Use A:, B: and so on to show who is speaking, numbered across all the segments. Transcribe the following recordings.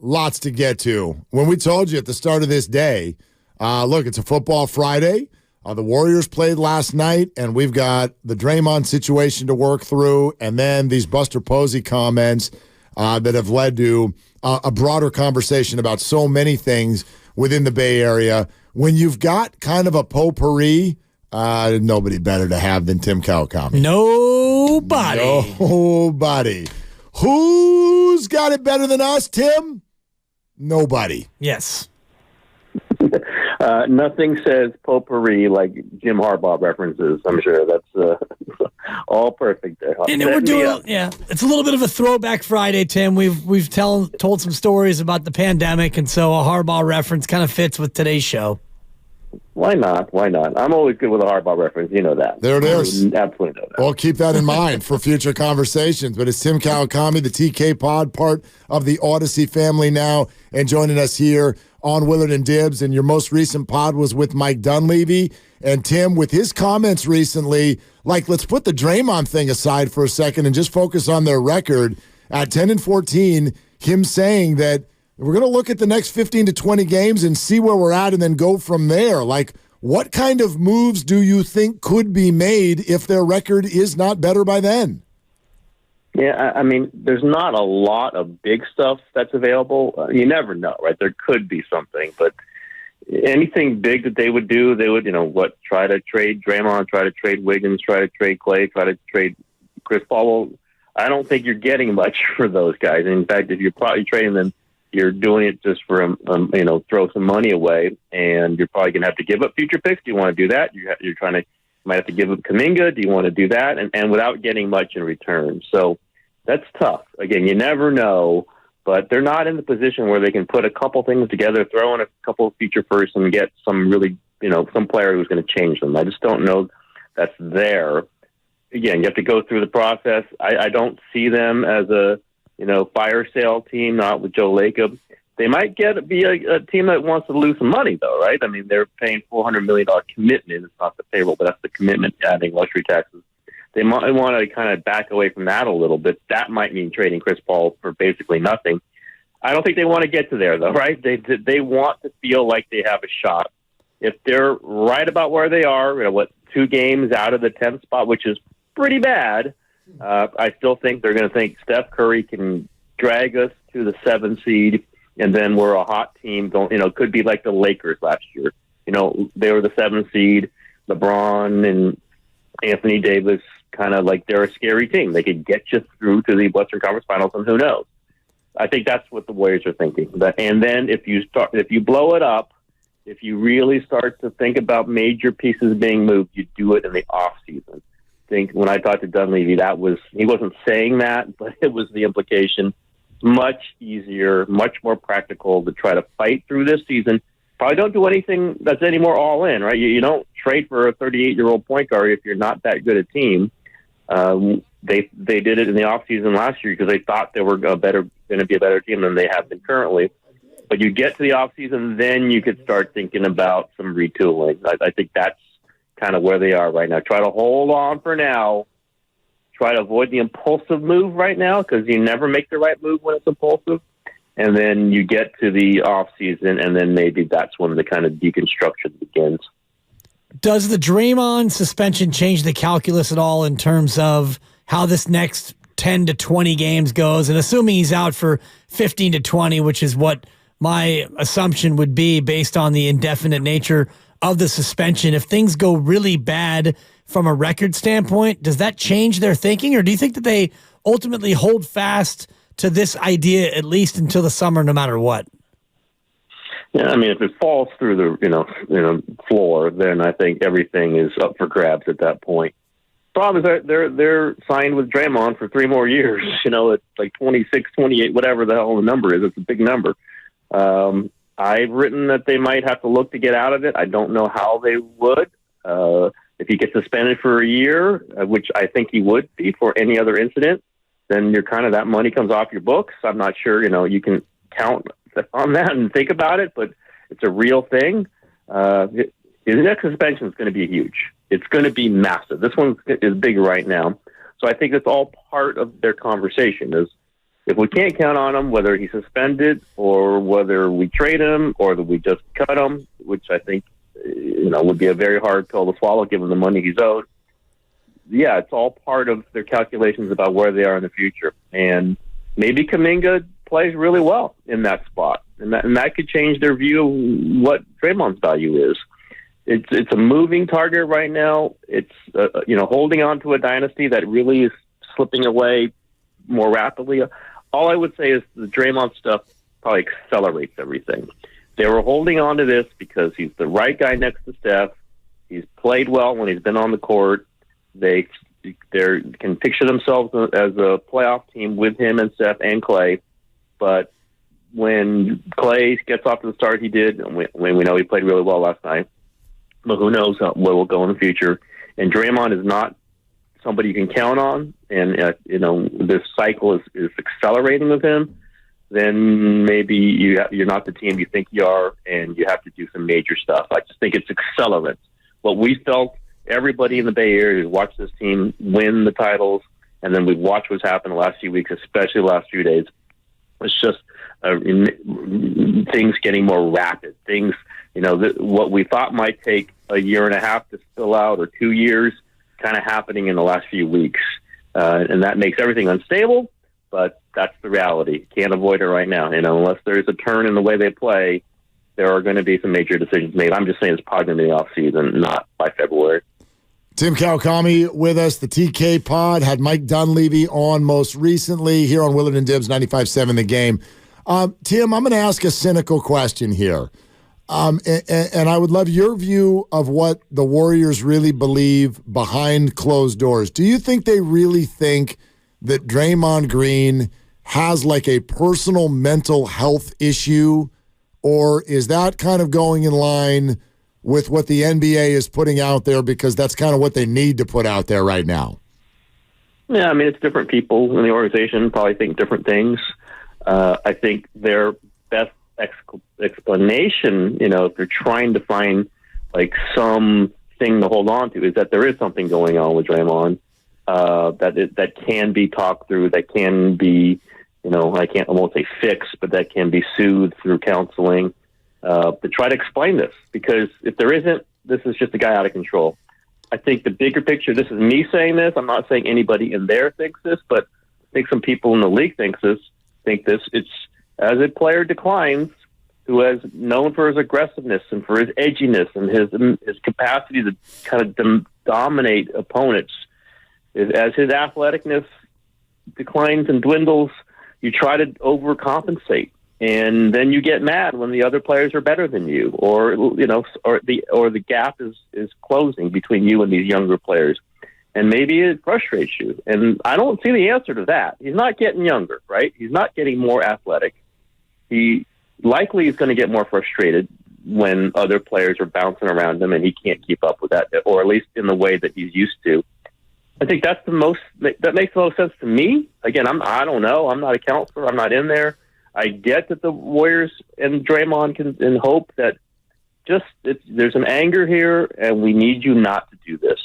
A: lots to get to. When we told you at the start of this day, look, it's a football Friday. The Warriors played last night, and we've got the Draymond situation to work through, and then these Buster Posey comments that have led to a broader conversation about so many things within the Bay Area. When you've got kind of a potpourri, nobody better to have than Tim Kawakami. Nobody. Who's got it better than us, Tim? Nobody.
B: Yes.
C: Nothing says potpourri like Jim Harbaugh references. I'm sure that's all perfect there.
B: And we're doing, it's a little bit of a throwback Friday, Tim. We've told some stories about the pandemic, and so a Harbaugh reference kind of fits with today's show.
C: Why not? I'm always good with a Harbaugh reference. You know that.
A: There it is.
C: Absolutely know that.
A: Well, keep that in mind for future conversations. But it's Tim Kawakami, the TK Pod, part of the Odyssey family now, and joining us here on Willard and Dibs. And your most recent pod was with Mike Dunleavy. And Tim, with his comments recently, let's put the Draymond thing aside for a second and just focus on their record at 10-14, him saying that we're going to look at the next 15 to 20 games and see where we're at and then go from there. What kind of moves do you think could be made if their record is not better by then?
C: Yeah, I mean, there's not a lot of big stuff that's available. You never know, right? There could be something, but anything big that they would do, they would, try to trade Draymond, try to trade Wiggins, try to trade Clay, try to trade Chris Paul. Well, I don't think you're getting much for those guys. In fact, if you're probably trading them, you're doing it just for, throw some money away, and you're probably going to have to give up future picks. Do you want to do that? You might have to give up Kuminga. Do you want to do that? And without getting much in return. So that's tough. Again, you never know, but they're not in the position where they can put a couple things together, throw in a couple of future firsts, and get some really, some player who's going to change them. I just don't know that's there. Again, you have to go through the process. I don't see them as a, fire sale team, not with Joe Lacob. They might be a team that wants to lose some money, though, right? I mean, they're paying $400 million commitment. It's not the payroll, but that's the commitment, adding luxury taxes. They might want to kind of back away from that a little bit. That might mean trading Chris Paul for basically nothing. I don't think they want to get to there, though, right? They want to feel like they have a shot. If they're right about where they are, 2 games out of the 10th spot, which is pretty bad, I still think they're going to think Steph Curry can drag us to the 7th seed, and then we're a hot team. Could be like the Lakers last year. They were the 7th seed. LeBron and Anthony Davis, kind of like they're a scary team. They could get you through to the Western Conference Finals, and who knows? I think that's what the Warriors are thinking. And then if you blow it up, if you really start to think about major pieces being moved, you do it in the off season. I think when I talked to Dunleavy, he wasn't saying that, but it was the implication. Much easier, much more practical to try to fight through this season. Probably don't do anything that's any more all in, right? You don't trade for a 38-year-old point guard if you're not that good a team. They did it in the offseason last year because they thought they were going to be a better team than they have been currently. But you get to the offseason, then you could start thinking about some retooling. I think that's kind of where they are right now. Try to hold on for now. Try to avoid the impulsive move right now because you never make the right move when it's impulsive. And then you get to the off season, and then maybe that's when the kind of deconstruction begins.
B: Does the Draymond suspension change the calculus at all in terms of how this next 10 to 20 games goes? And assuming he's out for 15 to 20, which is what my assumption would be based on the indefinite nature of the suspension, if things go really bad from a record standpoint, does that change their thinking? Or do you think that they ultimately hold fast to this idea at least until the summer, no matter what?
C: Yeah, I mean, if it falls through the floor, then I think everything is up for grabs at that point. Problem is they're signed with Draymond for 3 more years. It's like 26, 28, whatever the hell the number is. It's a big number. I've written that they might have to look to get out of it. I don't know how they would. If he gets suspended for a year, which I think he would be for any other incident, then that money comes off your books. I'm not sure, you can count on that and think about it, but it's a real thing. His next suspension is going to be huge. It's going to be massive. This one is big right now. So I think it's all part of their conversation is, if we can't count on him, whether he's suspended or whether we trade him or that we just cut him, which I think would be a very hard pill to swallow given the money he's owed. Yeah, it's all part of their calculations about where they are in the future. And maybe Kuminga plays really well in that spot, and that could change their view of what Draymond's value is. It's a moving target right now. It's holding on to a dynasty that really is slipping away more rapidly. All I would say is the Draymond stuff probably accelerates everything. They were holding on to this because he's the right guy next to Steph. He's played well when he's been on the court. They can picture themselves as a playoff team with him and Steph and Clay. But when Clay gets off to the start he did, and we know he played really well last night, but who knows what will go in the future. And Draymond is not somebody you can count on, and this cycle is accelerating with him, then maybe you're not the team you think you are, and you have to do some major stuff. I just think it's accelerant. What we felt, everybody in the Bay Area who's watched this team win the titles, and then we've watched what's happened the last few weeks, especially the last few days. It's just things getting more rapid. Things, what we thought might take a year and a half to spill out or 2 years, kind of happening in the last few weeks. And that makes everything unstable, but that's the reality. Can't avoid it right now. Unless there's a turn in the way they play, there are going to be some major decisions made. I'm just saying it's probably going to be the offseason, not by February.
A: Tim Kawakami with us, the TK Pod, had Mike Dunleavy on most recently here on Willard and Dibs 95.7 The Game. Tim, I'm going to ask a cynical question here. And I would love your view of what the Warriors really believe behind closed doors. Do you think they really think that Draymond Green has like a personal mental health issue, or is that kind of going in line with what the NBA is putting out there because that's kind of what they need to put out there right now?
C: Yeah, I mean, it's different people in the organization probably think different things. I think their best explanation, if they're trying to find like something to hold on to, is that there is something going on with Draymond that can be talked through, that can be, I won't say fixed, but that can be soothed through counseling to try to explain this. Because if there isn't, this is just a guy out of control. I think the bigger picture, this is me saying this, I'm not saying anybody in there thinks this, but I think some people in the league think this. It's as a player declines, who has known for his aggressiveness and for his edginess and his capacity to kind of dominate opponents, as his athleticness declines and dwindles, you try to overcompensate, and then you get mad when the other players are better than you, or the gap is closing between you and these younger players. And maybe it frustrates you. And I don't see the answer to that. He's not getting younger, right? He's not getting more athletic. He likely is going to get more frustrated when other players are bouncing around him and he can't keep up with that, or at least in the way that he's used to. I think that makes the most sense to me. Again, I don't know. I'm not a counselor. I'm not in there. I get that the Warriors and Draymond can hope that there's some anger here and we need you not to do this.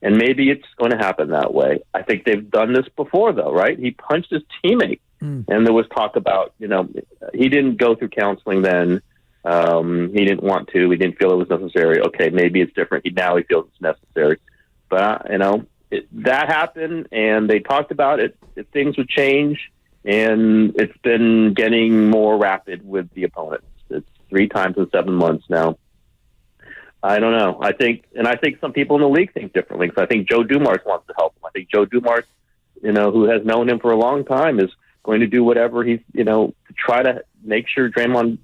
C: And maybe it's going to happen that way. I think they've done this before, though, right? He punched his teammate. And there was talk about, he didn't go through counseling then. He didn't want to. He didn't feel it was necessary. Okay, maybe it's different. Now he feels it's necessary. But, that happened, and they talked about it. If things would change, and it's been getting more rapid with the opponents. It's 3 times in 7 months now. I don't know. I think some people in the league think differently. So I think Joe Dumars wants to help him. I think Joe Dumars, who has known him for a long time, is going to do whatever he's, to try to make sure Draymond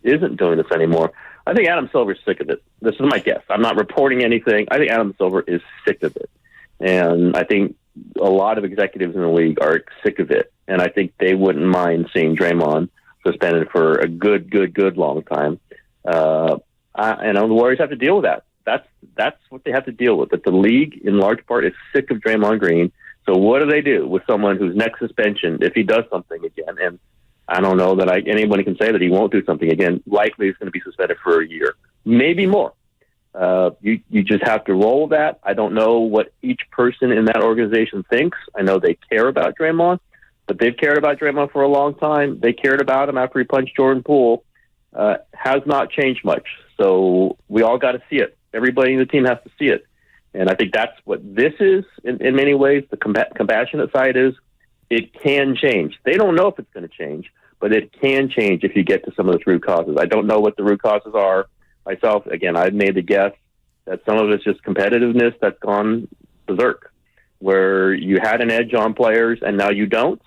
C: isn't doing this anymore. I think Adam Silver's sick of it. This is my guess. I'm not reporting anything. I think Adam Silver is sick of it. And I think a lot of executives in the league are sick of it. And I think they wouldn't mind seeing Draymond suspended for a good long time. The Warriors have to deal with that. That's what they have to deal with. But the league, in large part, is sick of Draymond Green. So what do they do with someone whose next suspension, if he does something again? And I don't know that anybody can say that he won't do something again. Likely he's going to be suspended for a year, maybe more. You just have to roll that. I don't know what each person in that organization thinks. I know they care about Draymond, but they've cared about Draymond for a long time. They cared about him after he punched Jordan Poole. Has not changed much. So we all got to see it. Everybody in the team has to see it. And I think that's what this is in many ways. The compassionate side is it can change. They don't know if it's going to change, but it can change if you get to some of the root causes. I don't know what the root causes are myself. Again, I've made the guess that some of it's just competitiveness that's gone berserk, where you had an edge on players and now you don't,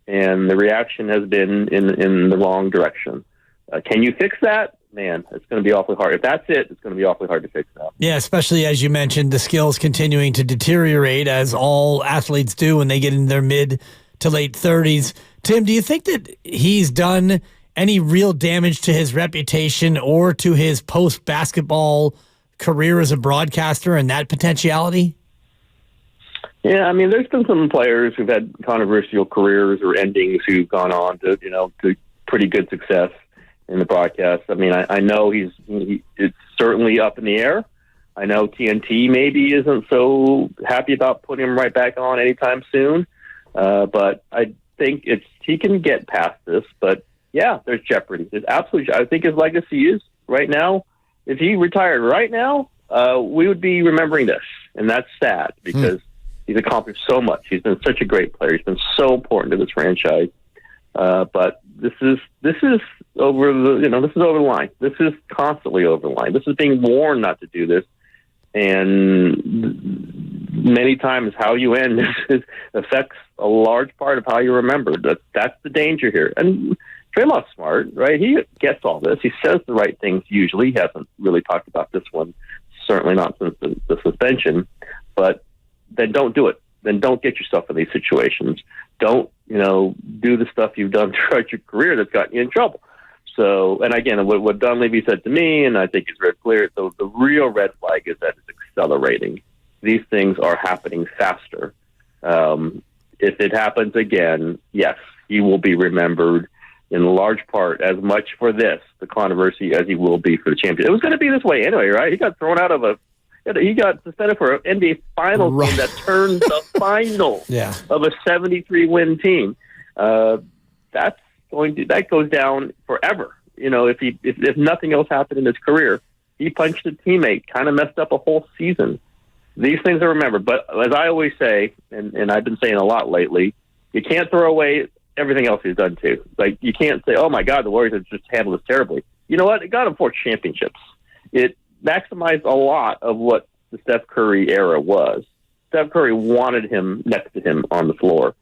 C: and the reaction has been in the wrong direction. Can you fix that? Man, it's going to be awfully hard. If that's it, it's going to be awfully hard to fix that.
B: Yeah, especially as you mentioned, the skills continuing to deteriorate as all athletes do when they get in their mid to late 30s. Tim, do you think that he's done any real damage to his reputation or to his post-basketball career as a broadcaster and that potentiality?
C: Yeah, I mean, there's been some players who've had controversial careers or endings who've gone on to, to pretty good success in the broadcast. I mean, I know it's certainly up in the air. I know TNT maybe isn't so happy about putting him right back on anytime soon. But I think he can get past this. But yeah, there's jeopardy. There's absolutely. I think his legacy is right now. If he retired right now, we would be remembering this, and that's sad because he's accomplished so much. He's been such a great player. He's been so important to this franchise. But this is over this is over the line. This is constantly over the line. This is being warned not to do this, and many times how you end affects a large part of how you remember. That's the danger here. And Draymond's smart, right? He gets all this. He says the right things usually. He hasn't really talked about this one, certainly not since the suspension. But then don't do it. Then don't get yourself in these situations. Don't, do the stuff you've done throughout your career that's gotten you in trouble. So, and again, what Dunleavy said to me, and I think it's very clear, so the real red flag is that it's accelerating. These things are happening faster. If it happens again, yes, he will be remembered in large part as much for the controversy, as he will be for the championship. It was going to be this way anyway, right? He got thrown out of he got suspended for an NBA Finals game that turned the final of a 73-win team. That goes down forever. If nothing else happened in his career, he punched a teammate, kind of messed up a whole season. These things are remembered. But as I always say, and I've been saying a lot lately, you can't throw away everything else he's done too. Like, you can't say, oh my God, the Warriors have just handled this terribly. You know what? It got him 4 championships. It maximized a lot of what the Steph Curry era was. Steph Curry wanted him next to him on the floor.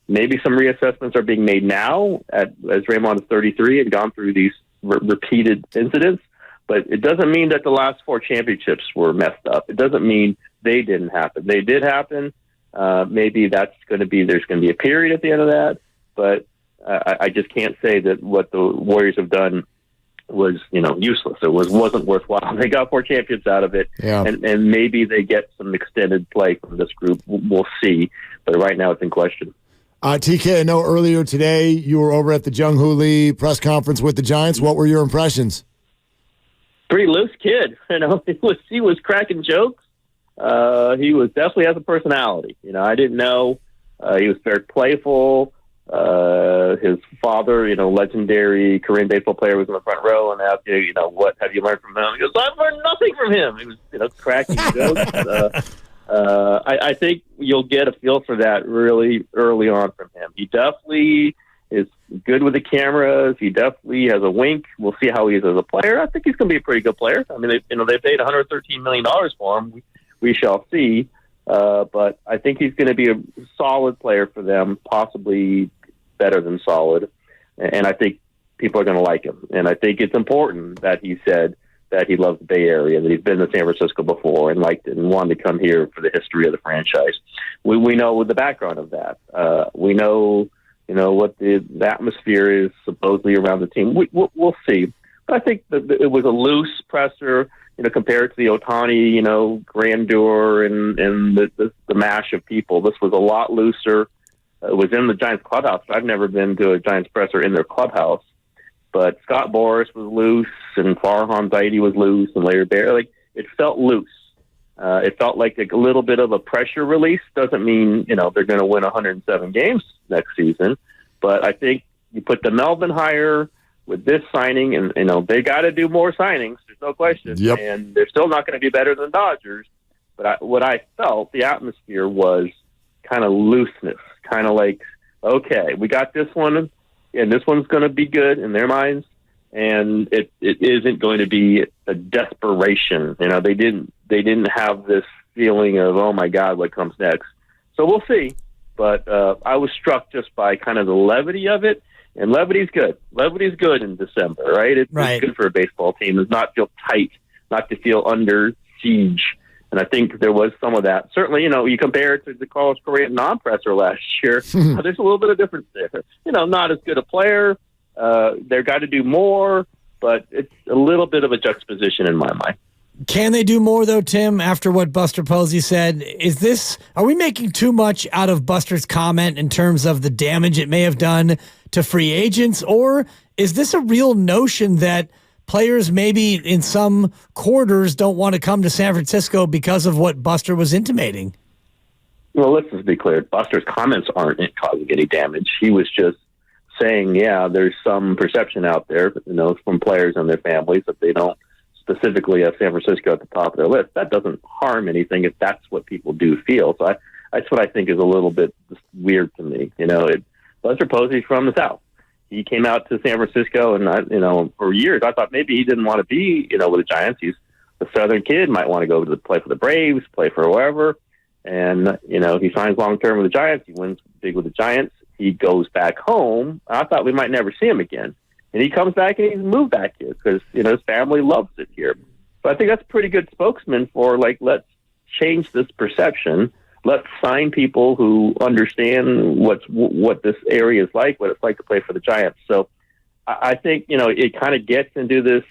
C: Maybe some reassessments are being made now as Draymond is 33 and gone through these repeated incidents, but it doesn't mean that the last 4 championships were messed up. It doesn't mean they didn't happen. They did happen. Maybe there's going to be a period at the end of that, but I just can't say that what the Warriors have done was useless. It wasn't worthwhile. They got 4 championships out of it, and maybe they get some extended play from this group. We'll see, but right now it's in question.
A: TK, I know earlier today you were over at the Jung-Hoo Lee press conference with the Giants. What were your impressions?
C: Pretty loose kid. He was cracking jokes. He was definitely has a personality. I didn't know. He was very playful. His father, legendary Korean baseball player, was in the front row and asked, what have you learned from him? He goes, I've learned nothing from him. He was, cracking jokes. I think you'll get a feel for that really early on from him. He definitely is good with the cameras. He definitely has a wink. We'll see how he is as a player. I think he's going to be a pretty good player. I mean, they paid $113 million for him. We shall see. But I think he's going to be a solid player for them, possibly better than solid. And I think people are going to like him. And I think it's important that he said that he loves the Bay Area, that he's been to San Francisco before and liked it and wanted to come here for the history of the franchise. We know the background of that. We know, what the atmosphere is supposedly around the team. We'll see. But I think that it was a loose presser, compared to the Ohtani, grandeur and the mash of people. This was a lot looser. It was in the Giants clubhouse. I've never been to a Giants presser in their clubhouse. But Scott Boras was loose, and Farhan Zaidi was loose, and Larry Bear. It felt loose. It felt like a little bit of a pressure release. Doesn't mean, they're going to win 107 games next season. But I think you put the Melvin hire with this signing, and, they got to do more signings. There's no question.
A: Yep.
C: And they're still not going to be better than the Dodgers. But what I felt, the atmosphere was kind of looseness, kind of like, okay, we got this one, and this one's going to be good in their minds. And it isn't going to be a desperation. They didn't have this feeling of, oh my God, what comes next. So we'll see. But I was struck just by kind of the levity of it. And levity's good. Levity's good in December, right? It's good for a baseball team. It's not feel tight, not to feel under siege. And I think there was some of that. Certainly, you compare it to the Carlos Correa non-presser last year. There's a little bit of difference there. Not as good a player. They've got to do more, but it's a little bit of a juxtaposition in my mind.
B: Can they do more, though, Tim, after what Buster Posey said? Are we making too much out of Buster's comment in terms of the damage it may have done to free agents? Or is this a real notion that players maybe in some quarters don't want to come to San Francisco because of what Buster was intimating?
C: Well, let's just be clear. Buster's comments aren't causing any damage. He was just saying, there's some perception out there, from players and their families that they don't specifically have San Francisco at the top of their list. That doesn't harm anything if that's what people do feel. So that's what I think is a little bit weird to me. Buster Posey's from the South. He came out to San Francisco, and for years I thought maybe he didn't want to be, with the Giants. He's a Southern kid, might want to go to play for the Braves, play for whoever. And, he signs long-term with the Giants. He wins big with the Giants. He goes back home. I thought we might never see him again. And he comes back and he's moved back here because, his family loves it here. So I think that's a pretty good spokesman for, let's change this perception. Let's sign people who understand what this area is like, what it's like to play for the Giants. So I think, it kind of gets into this,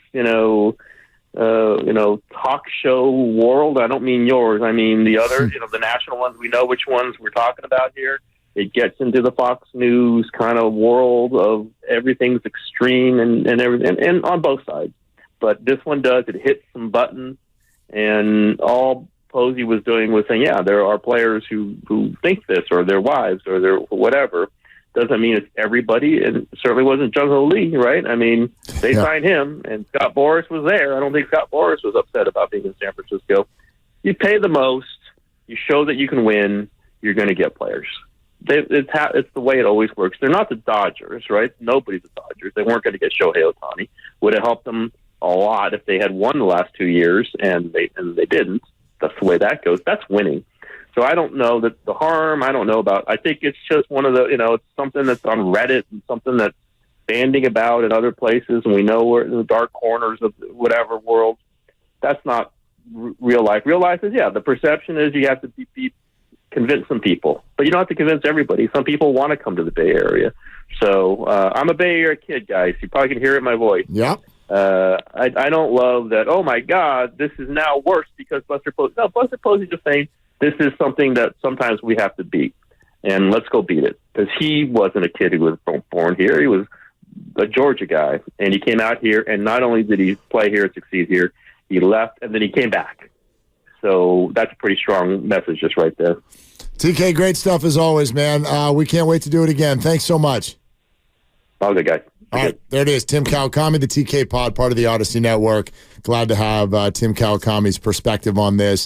C: talk show world. I don't mean yours. I mean the other, the national ones. We know which ones we're talking about here. It gets into the Fox News kind of world of everything's extreme and everything, and on both sides. But this one does. It hits some buttons, and all Posey was doing was saying, there are players who think this, or their wives, or their whatever. Doesn't mean it's everybody, and it certainly wasn't Jung Ho Lee, right? I mean, they signed him, and Scott Boras was there. I don't think Scott Boras was upset about being in San Francisco. You pay the most, you show that you can win, you're going to get players. It's the way it always works. They're not the Dodgers, right? Nobody's the Dodgers. They weren't going to get Shohei Ohtani. Would have helped them a lot if they had won the last 2 years, and they didn't. That's the way that goes. That's winning. So I don't know that the harm. I don't know about. I think it's just one of the. It's something that's on Reddit and something that's banding about in other places, and we know we're in the dark corners of whatever world. That's not real life. Real life is the perception is you have to be convince some people, but you don't have to convince everybody. Some people want to come to the Bay Area. So I'm a Bay Area kid, guys. You probably can hear it in my voice.
A: Yeah.
C: I don't love that. Oh my God, this is now worse because Buster Posey. No, Buster Posey just saying this is something that sometimes we have to beat, and let's go beat it. Because he wasn't a kid who was born here. He was a Georgia guy, and he came out here, and not only did he play here and succeed here, he left, and then he came back. So that's a pretty strong message just right there.
A: TK, great stuff as always, man. We can't wait to do it again. Thanks so much.
C: All good, guys.
A: All right, there it is. Tim Kawakami, the TK Pod, part of the Odyssey Network. Glad to have Tim Kawakami's perspective on this.